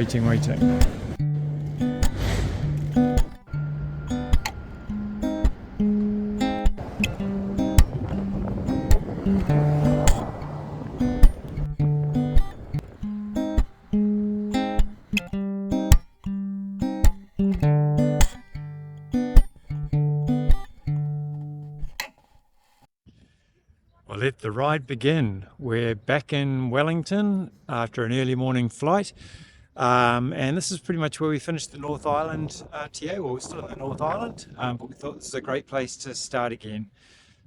waiting. Well, let the ride begin. We're back in Wellington after an early morning flight. And this is pretty much where we finished the North Island Aotearoa. We're still in the North Island, but we thought this is a great place to start again.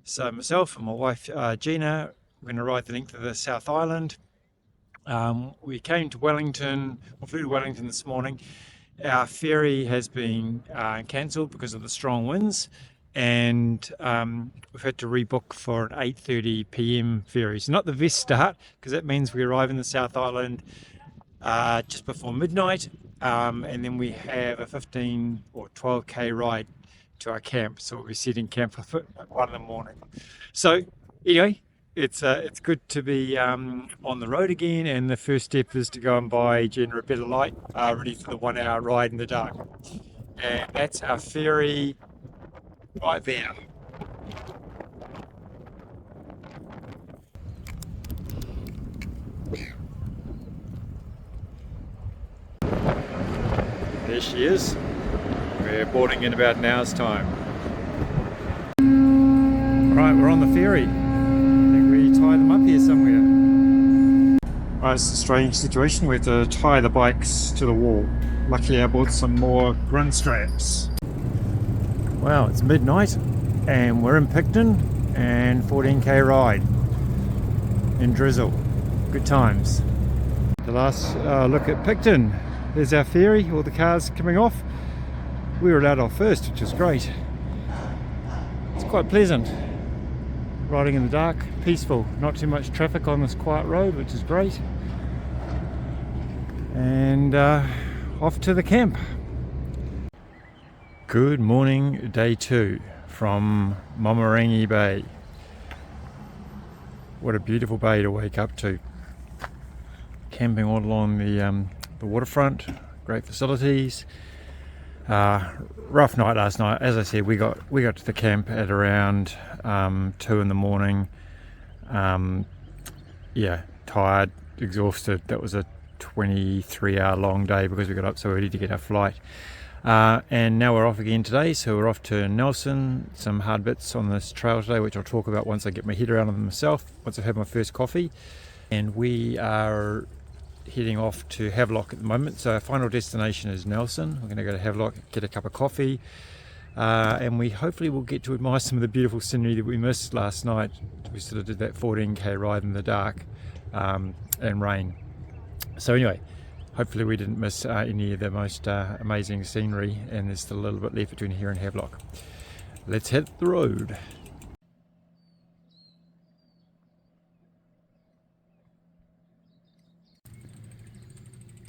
So myself and my wife Gina, we're going to ride the length of the South Island. We came to Wellington, we flew to Wellington this morning. Our ferry has been cancelled because of the strong winds, and we've had to rebook for an 8:30 p.m. ferry. So not the best start, because that means we arrive in the South Island just before midnight, and then we have a 15 or 12k ride to our camp. So we'll be setting camp at 1 in the morning. So anyway, it's good to be on the road again, and the first step is to go and buy Gina a better light, ready for the 1 hour ride in the dark. And that's our ferry right there. There she is. We're boarding in about an hour's time. Right, we're on the ferry. I think we tie them up here somewhere. Right, it's a strange situation. We have to tie the bikes to the wall. Luckily I bought some more grunt straps. Wow, it's midnight and we're in Picton and 14k ride in drizzle. Good times. The last look at Picton. There's our ferry, all the cars coming off. We were allowed off first, which is great. It's quite pleasant. Riding in the dark, peaceful. Not too much traffic on this quiet road, which is great. And off to the camp. Good morning, day 2 from Momorangi Bay. What a beautiful bay to wake up to. Camping all along the waterfront, great facilities. Rough night last night. As I said, we got to the camp at around 2 in the morning. Yeah, tired, exhausted. That was a 23-hour long day because we got up so early to get our flight. And now we're off again today, so we're off to Nelson. Some hard bits on this trail today, which I'll talk about once I get my head around them myself, once I've had my first coffee. And we are heading off to Havelock at the moment, so our final destination is Nelson. We're going to go to Havelock, get a cup of coffee, and we hopefully will get to admire some of the beautiful scenery that we missed last night. We sort of did that 14k ride in the dark and rain. So anyway, hopefully we didn't miss any of the most amazing scenery, and there's still a little bit left between here and Havelock. Let's hit the road.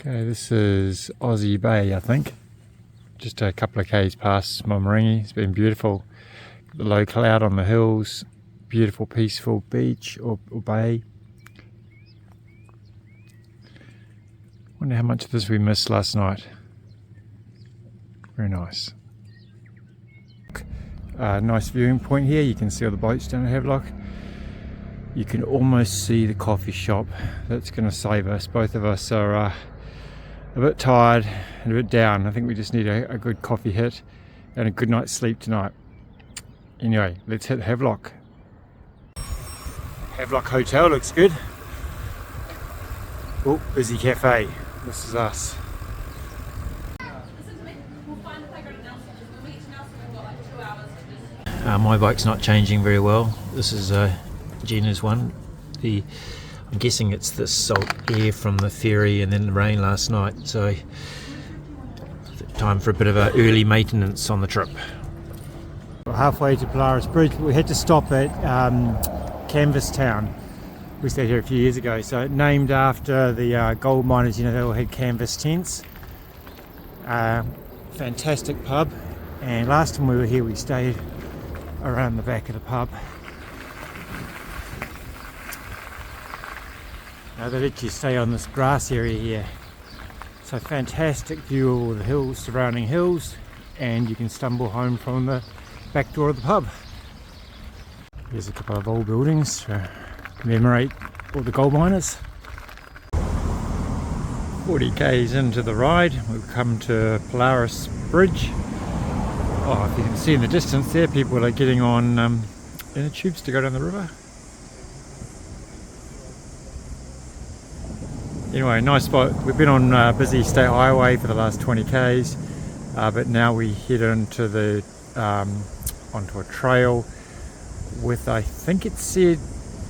Okay, this is Aussie Bay, I think. Just a couple of k's past Momorangi. It's been beautiful. The low cloud on the hills, beautiful peaceful beach or bay. Wonder how much of this we missed last night. Very nice. Nice viewing point here. You can see all the boats down at Havelock. You can almost see the coffee shop. That's going to save us. Both of us are a bit tired and a bit down. I think we just need a good coffee hit and a good night's sleep tonight. Anyway, let's hit Havelock. Havelock Hotel looks good. Oh, busy cafe. This is us. My bike's not changing very well. This is Gina's one. I'm guessing it's the salt air from the ferry and then the rain last night, so time for a bit of an early maintenance on the trip. We're halfway to Pelorus Bridge, but we had to stop at Canvas Town. We stayed here a few years ago, so named after the gold miners. You know, they all had canvas tents. Fantastic pub, and last time we were here we stayed around the back of the pub. Now they let you stay on this grass area here. It's So fantastic view of all the hills, surrounding hills, and you can stumble home from the back door of the pub. There's a couple of old buildings to commemorate all the gold miners. 40 k's into the ride, we've come to Pelorus Bridge. Oh, if you can see in the distance there, people are getting on in the tubes to go down the river. Anyway, nice spot. We've been on busy state highway for the last 20 k's, but now we head into the onto a trail with, I think it said,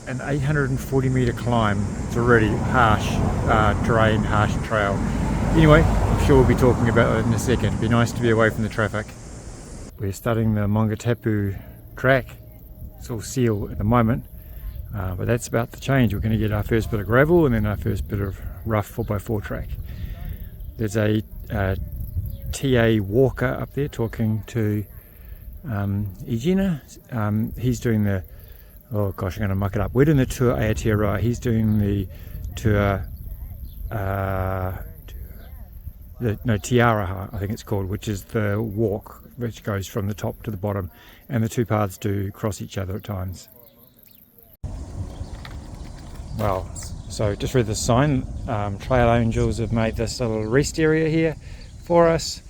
an 840 metre climb. It's a really harsh terrain, harsh trail. Anyway, I'm sure we'll be talking about it in a second. It'd be nice to be away from the traffic. We're starting the Mongatapu track. It's all seal at the moment, but that's about to change. We're going to get our first bit of gravel and then our first bit of rough 4x4 track. There's a TA Walker up there talking to Egina. He's doing the, oh gosh, I'm going to muck it up. We're doing the tour Aotearoa. He's doing the tour, Tiaraha, I think it's called, which is the walk which goes from the top to the bottom, and the two paths do cross each other at times. Well, so just read the sign. Trail Angels have made this little rest area here for us.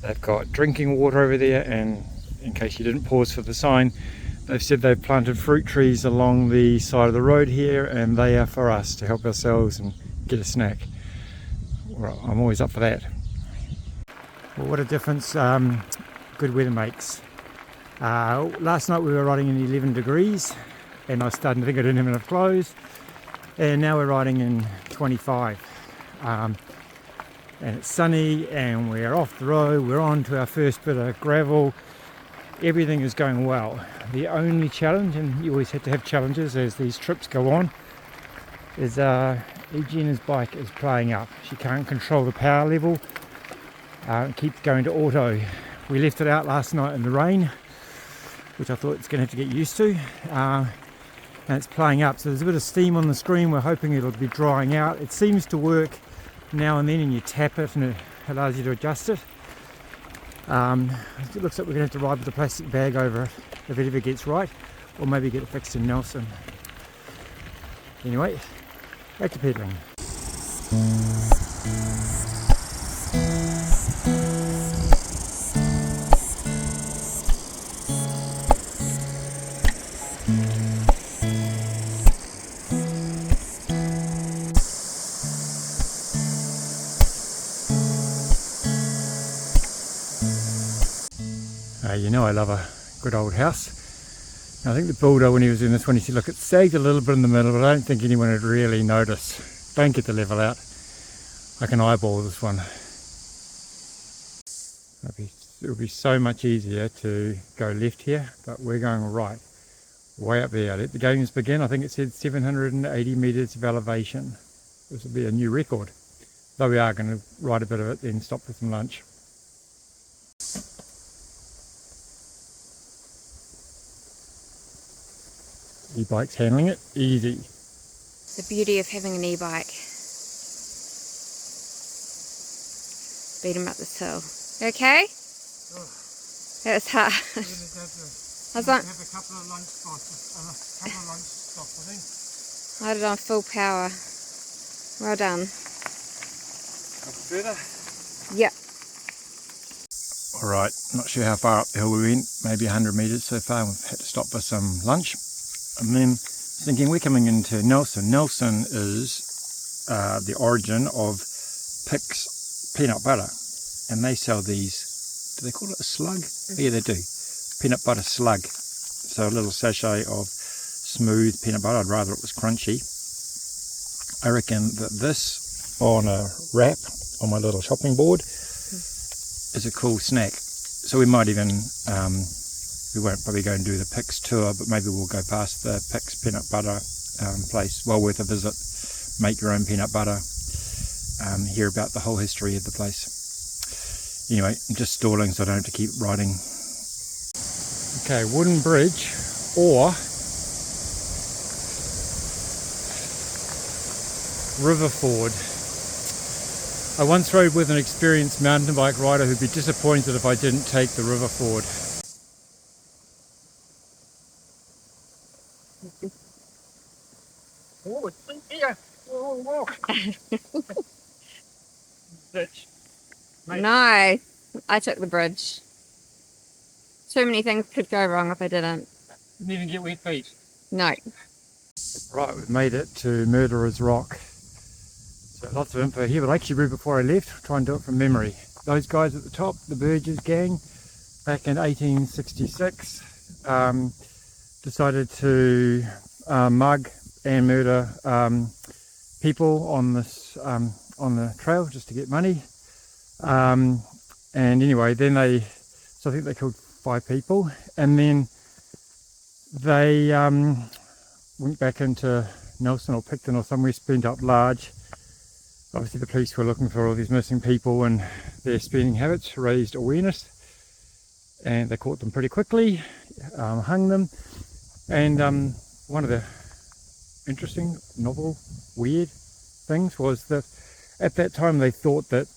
They've got drinking water over there, and in case you didn't pause for the sign, they've said they've planted fruit trees along the side of the road here, and they are for us to help ourselves and get a snack. Well, I'm always up for that. Well, what a difference good weather makes. Last night we were riding in 11 degrees and I was starting to think I didn't have enough clothes, and now we're riding in 25 and it's sunny and we're off the road. We're on to our first bit of gravel. Everything is going well. The only challenge, and you always have to have challenges as these trips go on, is Egina's bike is playing up. She can't control the power level. It keeps going to auto. We left it out last night in the rain, which I thought it's going to have to get used to, and it's playing up. So there's a bit of steam on the screen. We're hoping it'll be drying out. It seems to work now and then, and you tap it and it allows you to adjust it. It looks like we're going to have to ride with a plastic bag over it if it ever gets right, or maybe get it fixed in Nelson. Anyway, back to pedaling. You know I love a good old house. I think the builder, when he was doing this one, he said, look, it sagged a little bit in the middle, but I don't think anyone would really notice. Don't get the level out. I can eyeball this one. It would be so much easier to go left here, but we're going right, way up there. Let the games begin. I think it said 780 metres of elevation. This will be a new record. Though we are going to ride a bit of it, then stop for some lunch. E-bike's handling it easy. The beauty of having an e-bike. Beat him up this hill. Okay? Oh. That was hard. I was like, have a couple of lunch spots, a couple of lunch stops, I think. I did it on full power. Well done. Further? Yep. Alright, not sure how far up the hill we went, maybe 100 metres so far. We've had to stop for some lunch. And then thinking we're coming into Nelson. Nelson is the origin of Pic's peanut butter, and they sell these, do they call it a slug? Yeah, they do. Peanut butter slug. So a little sachet of smooth peanut butter. I'd rather it was crunchy. I reckon that this on a wrap on my little chopping board is a cool snack. So we might even we won't probably go and do the Pic's tour, but maybe we'll go past the Pic's peanut butter place. Well worth a visit. Make your own peanut butter. Hear about the whole history of the place. Anyway, I'm just stalling so I don't have to keep riding. Okay, wooden bridge or river ford. I once rode with an experienced mountain bike rider who'd be disappointed if I didn't take the river ford. Oh, it's deep here. Whoa. Ditch. Mate. Nice. I took the bridge. Too many things could go wrong if I didn't. Didn't even get wet feet. No. Right, we've made it to Murderer's Rock. So lots of info here, but I actually read before I left, try and do it from memory. Those guys at the top, the Burgess gang, back in 1866, decided to mug and murder people on this on the trail just to get money. And anyway, then so I think they killed 5 people, and then they went back into Nelson or Picton or somewhere, spent up large. Obviously the police were looking for all these missing people and their spending habits, raised awareness, and they caught them pretty quickly, hung them. And one of the interesting, novel, weird things was that at that time they thought that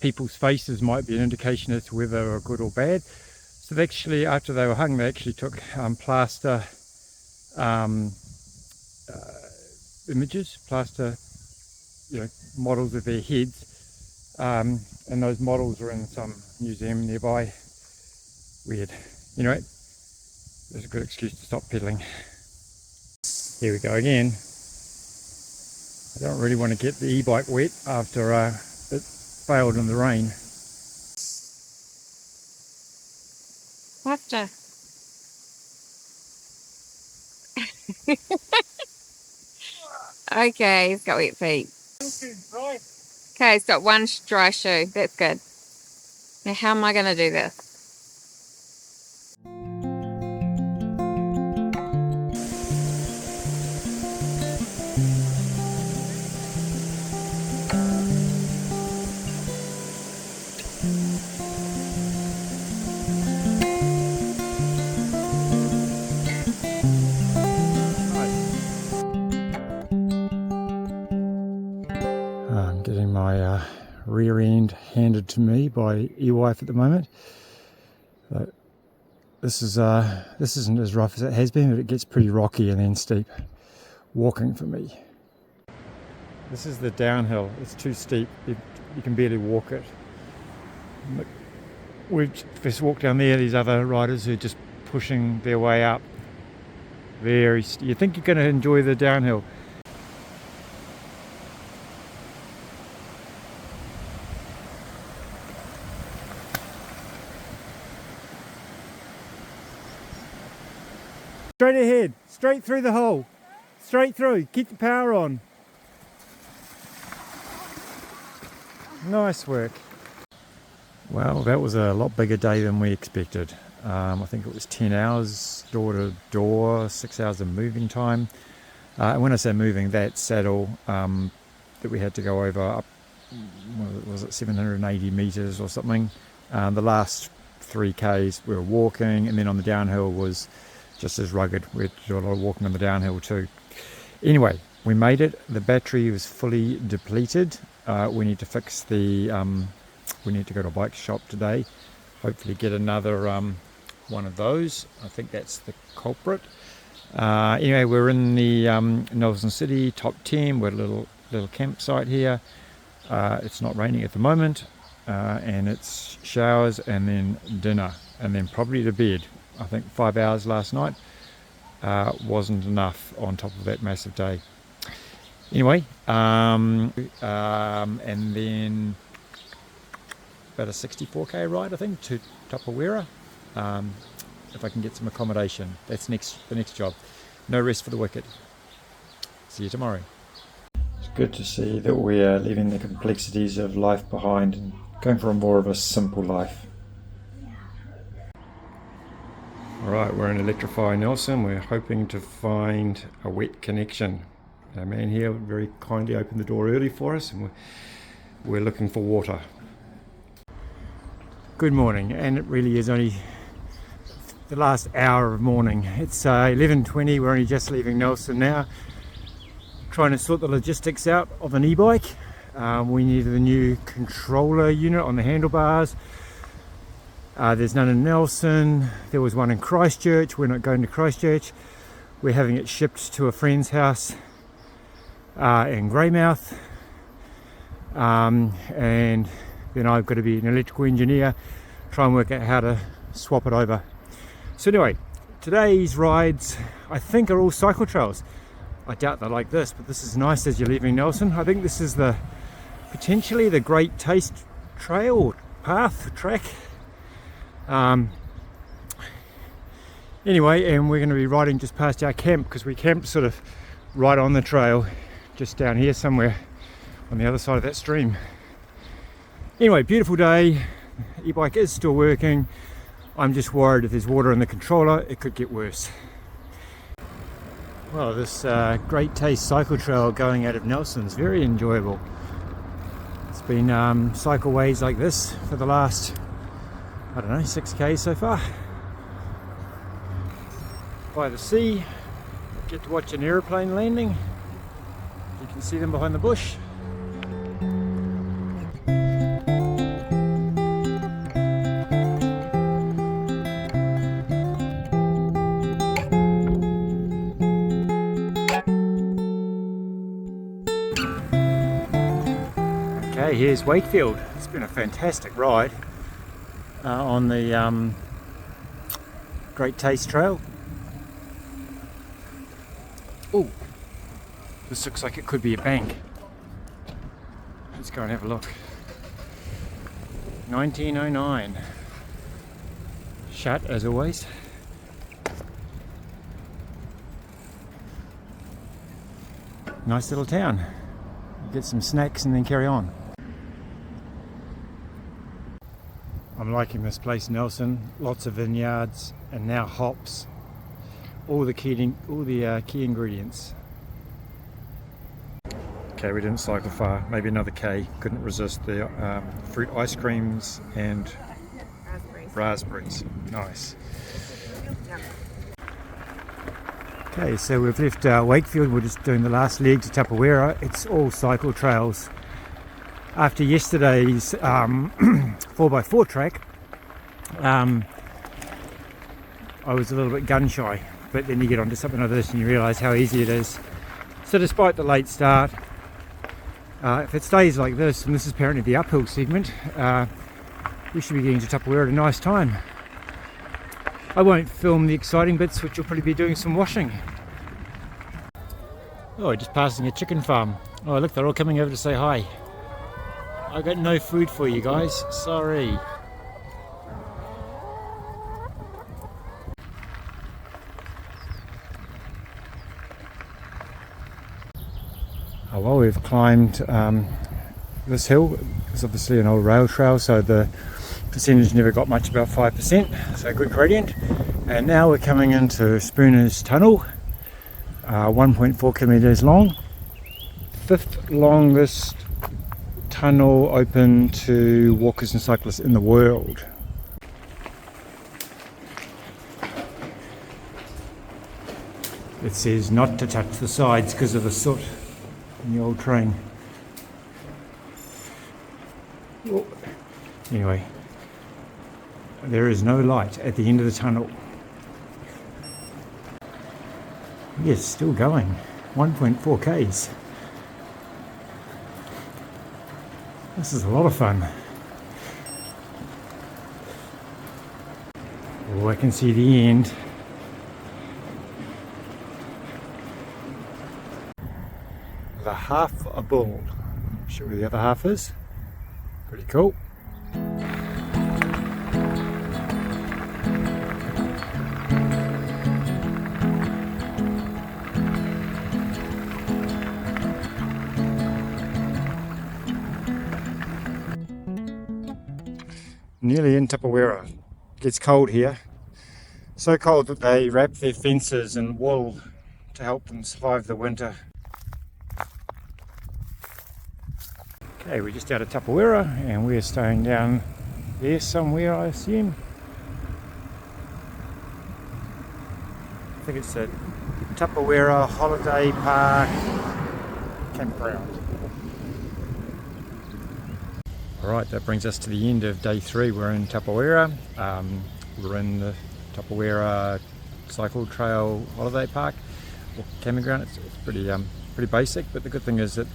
people's faces might be an indication as to whether they were good or bad. So they actually, after they were hung, they actually took plaster images, plaster, models of their heads, and those models are in some museum nearby. Weird. Anyway, there's a good excuse to stop pedaling. Here we go again. I don't really want to get the e-bike wet after it failed in the rain. Faster. Okay, he's got wet feet. Okay, he's got one dry shoe. That's good. Now, how am I going to do this? I'm getting my rear end handed to me by e-wife at the moment. This isn't as rough as it has been, but it gets pretty rocky and then steep walking for me. This is the downhill. It's too steep. You can barely walk it. We've just walked down there. These other riders who are just pushing their way up. You think you're going to enjoy the downhill. Straight ahead, straight through the hole, straight through, keep the power on. Nice work. Well, that was a lot bigger day than we expected. I think it was 10 hours door to door, 6 hours of moving time. And when I say moving, that saddle that we had to go over up, was it 780 meters or something? The last 3 Ks we were walking, and then on the downhill was just as rugged. We had to do a lot of walking on the downhill too. Anyway, we made it. The battery was fully depleted. We need to fix the we need to go to a bike shop today, hopefully get another one of those. I think that's the culprit. Anyway, we're in the Nelson City top 10. We're at a little campsite here. It's not raining at the moment, and it's showers and then dinner and then probably to bed. I think 5 hours last night wasn't enough on top of that massive day. Anyway, and then about a 64k ride, I think, to Tapawera. If I can get some accommodation, that's the next job. No rest for the wicked. See you tomorrow. It's good to see that we are leaving the complexities of life behind and going for more of a simple life. Alright, we're in Electrify Nelson. We're hoping to find a wet connection. Our man here very kindly opened the door early for us, and we're looking for water. Good morning, and it really is only the last hour of morning. It's 11:20. We're only just leaving Nelson now, trying to sort the logistics out of an e-bike. We needed a new controller unit on the handlebars. There's none in Nelson. There was one in Christchurch. We're not going to Christchurch. We're having it shipped to a friend's house in Greymouth. And then I've got to be an electrical engineer, try and work out how to swap it over. So anyway, today's rides I think are all cycle trails. I doubt they're like this, but this is nice as you're leaving Nelson. I think this is potentially the Great Taste Trail or track. Anyway, and we're going to be riding just past our camp because we camped sort of right on the trail, just down here somewhere on the other side of that stream. Anyway, beautiful day. E-bike is still working. I'm just worried if there's water in the controller, it could get worse. Well, this Great Taste cycle trail going out of Nelson is very enjoyable. It's been cycleways like this for the last, I don't know, 6k so far. By the sea, get to watch an aeroplane landing. You can see them behind the bush. Okay, here's Wakefield. It's been a fantastic ride on the Great Taste Trail. Oh, this looks like it could be a bank. Let's go and have a look. 1909. Shut as always. Nice little town. Get some snacks and then carry on. I'm liking this place, Nelson. Lots of vineyards and now hops. All the key ingredients. Okay, we didn't cycle far. Maybe another K. Couldn't resist the fruit ice creams and raspberries. Nice. Okay, so we've left Wakefield. We're just doing the last leg to Tapawera. It's all cycle trails. After yesterday's 4x4 track, I was a little bit gun shy, but then you get onto something like this and you realise how easy it is. So despite the late start, if it stays like this, and this is apparently the uphill segment, we should be getting to Tapawera at a nice time. I won't film the exciting bits, which will probably be doing some washing. Oh, just passing a chicken farm. Oh look, they're all coming over to say hi. I got no food for you guys, sorry. Oh, well, we've climbed this hill. It's obviously an old rail trail, so the percentage never got much, about 5%, so good gradient. And now we're coming into Spooner's Tunnel, 1.4 kilometres long, 5th longest tunnel open to walkers and cyclists in the world. It says not to touch the sides because of the soot in the old train. Oh. Anyway, there is no light at the end of the tunnel. Yes, still going. 1.4 k's. This is a lot of fun. Oh, I can see the end. The half a bull. Not sure where the other half is. Pretty cool. Nearly in Tapawera. It gets cold here. So cold that they wrap their fences in wool to help them survive the winter. Okay, we're just out of Tapawera and we're staying down there somewhere, I assume. I think it's a Tapawera Holiday Park campground. Alright, that brings us to the end of day 3. We're in Tapawera. We're in the Tapawera Cycle Trail Holiday Park, or campground. It's pretty basic, but the good thing is that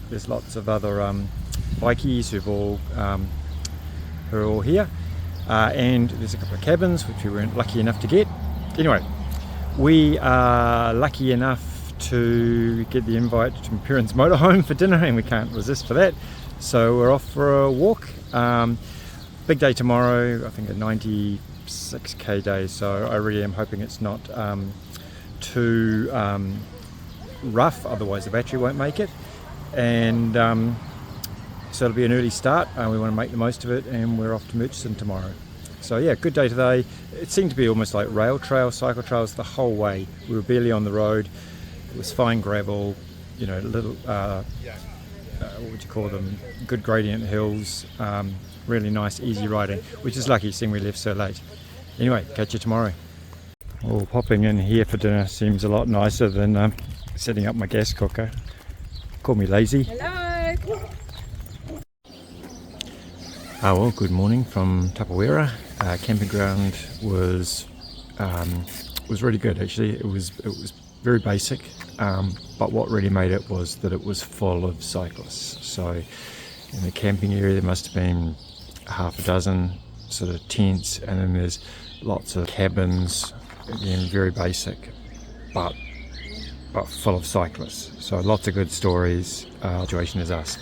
there's lots of other bikies who are all here, and there's a couple of cabins which we weren't lucky enough to get. Anyway, we are lucky enough to get the invite to my parents' motorhome for dinner, and we can't resist for that. So we're off for a walk. Big day tomorrow, I think a 96k day, so I really am hoping it's not too rough, otherwise the battery won't make it. And so it'll be an early start. We want to make the most of it, and we're off to Murchison tomorrow. So yeah, good day today. It seemed to be almost like rail trail, cycle trails the whole way. We were barely on the road. It was fine gravel, you know, little what would you call them, good gradient hills, really nice easy riding, which is lucky seeing we left so late. Anyway, catch you tomorrow. Well, popping in here for dinner seems a lot nicer than setting up my gas cooker. Call me lazy. Hello. Well, good morning from Tapawera. Camping ground was really good actually. It was very basic, but what really made it was that it was full of cyclists. So in the camping area there must have been half a dozen sort of tents, and then there's lots of cabins, again very basic, but full of cyclists. So lots of good stories. Situation is us.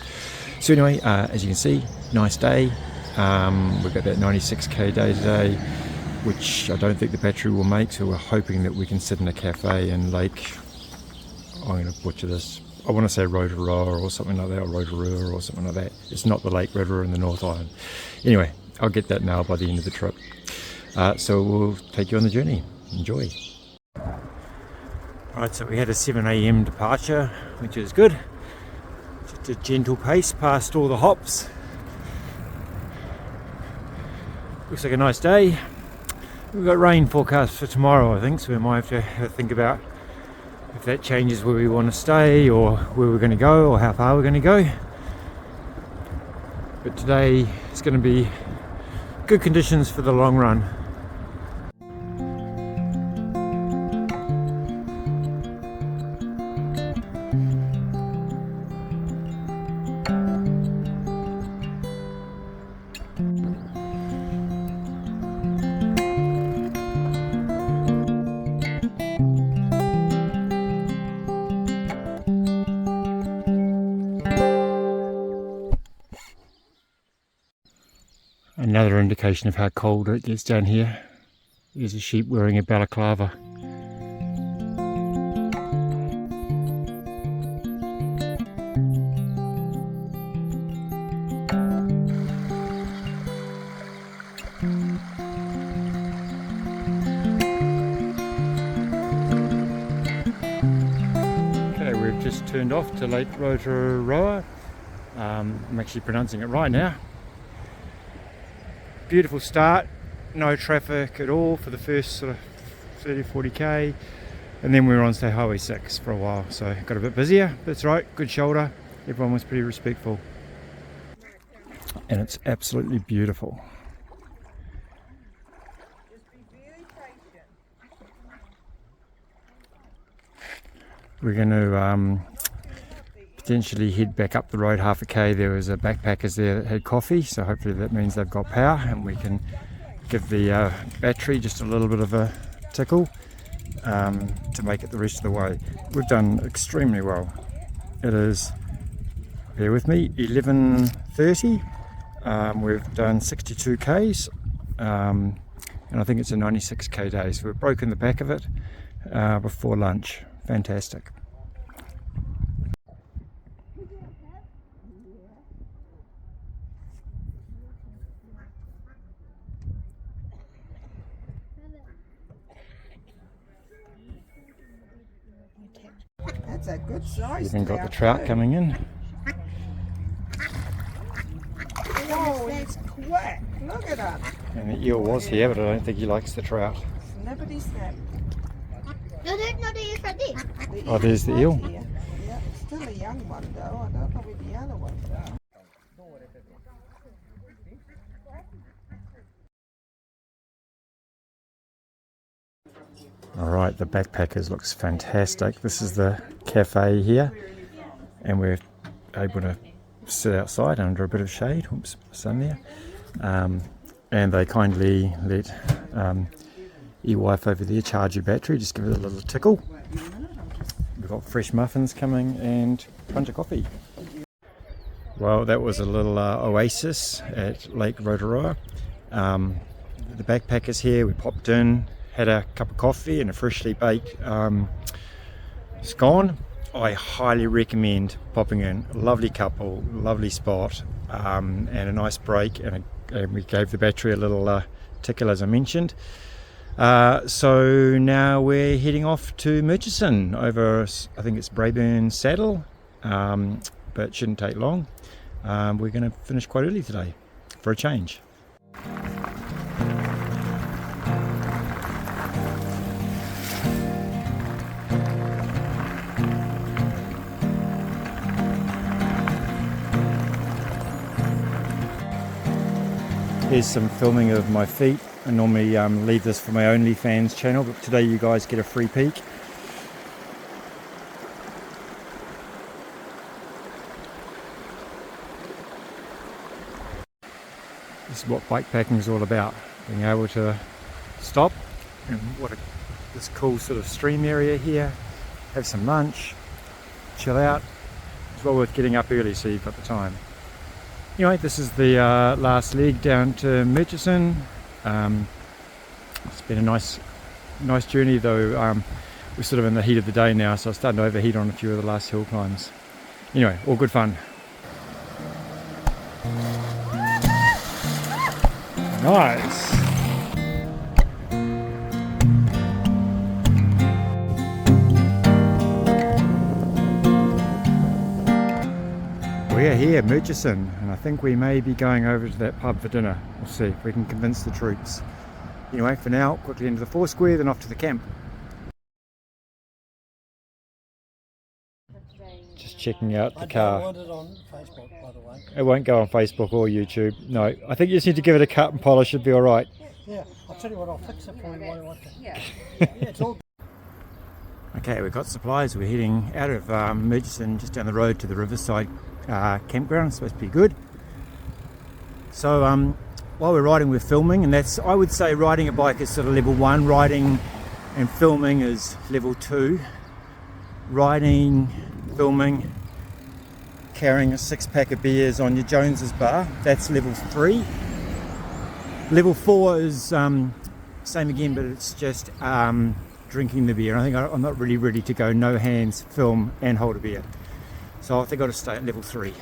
So anyway, as you can see, nice day. We've got that 96k day today, which I don't think the battery will make, so we're hoping that we can sit in a cafe in Lake, I'm going to butcher this, I want to say Rotoroa or something like that, or Rotoroa or something like that. It's not the Lake Rotoroa in the North Island. Anyway, I'll get that now by the end of the trip. So we'll take you on the journey. Enjoy. Right, so we had a 7 a.m. departure, which is good. Just a gentle pace past all the hops. Looks like a nice day. We've got rain forecast for tomorrow, I think, so we might have to think about if that changes where we want to stay, or where we're going to go, or how far we're going to go. But today it's going to be good conditions for the long run. Another indication of how cold it gets down here is a sheep wearing a balaclava. Okay, we've just turned off to Lake Rotoroa. I'm actually pronouncing it right now. Beautiful start, no traffic at all for the first sort of 30-40k, and then we were on say Highway 6 for a while, so it got a bit busier. That's right, good shoulder, everyone was pretty respectful, and it's absolutely beautiful. We're going to potentially head back up the road half a k. There was a backpackers there that had coffee, so hopefully that means they've got power and we can give the battery just a little bit of a tickle to make it the rest of the way. We've done extremely well. It is, bear with me, 11:30. We've done 62 k's, and I think it's a 96k day, so we've broken the back of it before lunch. Fantastic. That's a good size. Even got the trout coming in. Oh, he's quick. Look at him. And the eel was here, but I don't think he likes the trout. Snippety snap. No, there's no eel for this. Oh, there's the eel. Yeah, it's still a young one though. I don't know where the other ones are. Alright, the Backpackers looks fantastic. This is the cafe here, and we're able to sit outside under a bit of shade. Oops, sun there. And they kindly let your wife over there charge your battery, just give it a little tickle. We've got fresh muffins coming and a bunch of coffee. Well, that was a little oasis at Lake Rotoroa. The Backpackers here, we popped in, had a cup of coffee and a freshly baked scone. I highly recommend popping in. Lovely couple, lovely spot, and a nice break, and we gave the battery a little tickle, as I mentioned. So now we're heading off to Murchison over, I think it's Braeburn Saddle, but it shouldn't take long. We're going to finish quite early today for a change. Here's some filming of my feet. I normally leave this for my OnlyFans channel, but today you guys get a free peek. This is what bikepacking is all about, being able to stop and this cool sort of stream area here, have some lunch, chill out. It's well worth getting up early so you've got the time. Anyway, this is the last leg down to Murchison. It's been a nice journey, though. We're sort of in the heat of the day now, so I'm starting to overheat on a few of the last hill climbs. Anyway, all good fun. Nice. We're here, Murchison, and I think we may be going over to that pub for dinner. We'll see if we can convince the troops. Anyway, for now, quickly into the Foursquare, then off to the camp. Just checking out the car. I want it on Facebook, by the way. It won't go on Facebook or YouTube. No, I think you just need to give it a cut and polish, should be alright. Yeah, I'll tell you what, I'll fix it for you while you want it. Yeah, it's all. Okay, we've got supplies. We're heading out of Murchison, just down the road to the Riverside campground. It's supposed to be good. So while we're riding, we're filming, and that's, I would say, riding a bike is sort of level 1. Riding and filming is level 2. Riding, filming, carrying a 6-pack of beers on your Jones's bar, that's level 3. Level 4 is same again, but it's just drinking the beer. I think I'm not really ready to go no hands, film and hold a beer. So I think I've got to stay at level 3.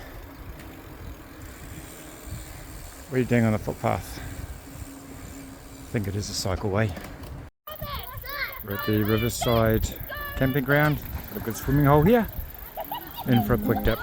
What are you doing on the footpath? I think it is a cycleway. We're at the Riverside camping ground. Got a good swimming hole here. In for a quick dip.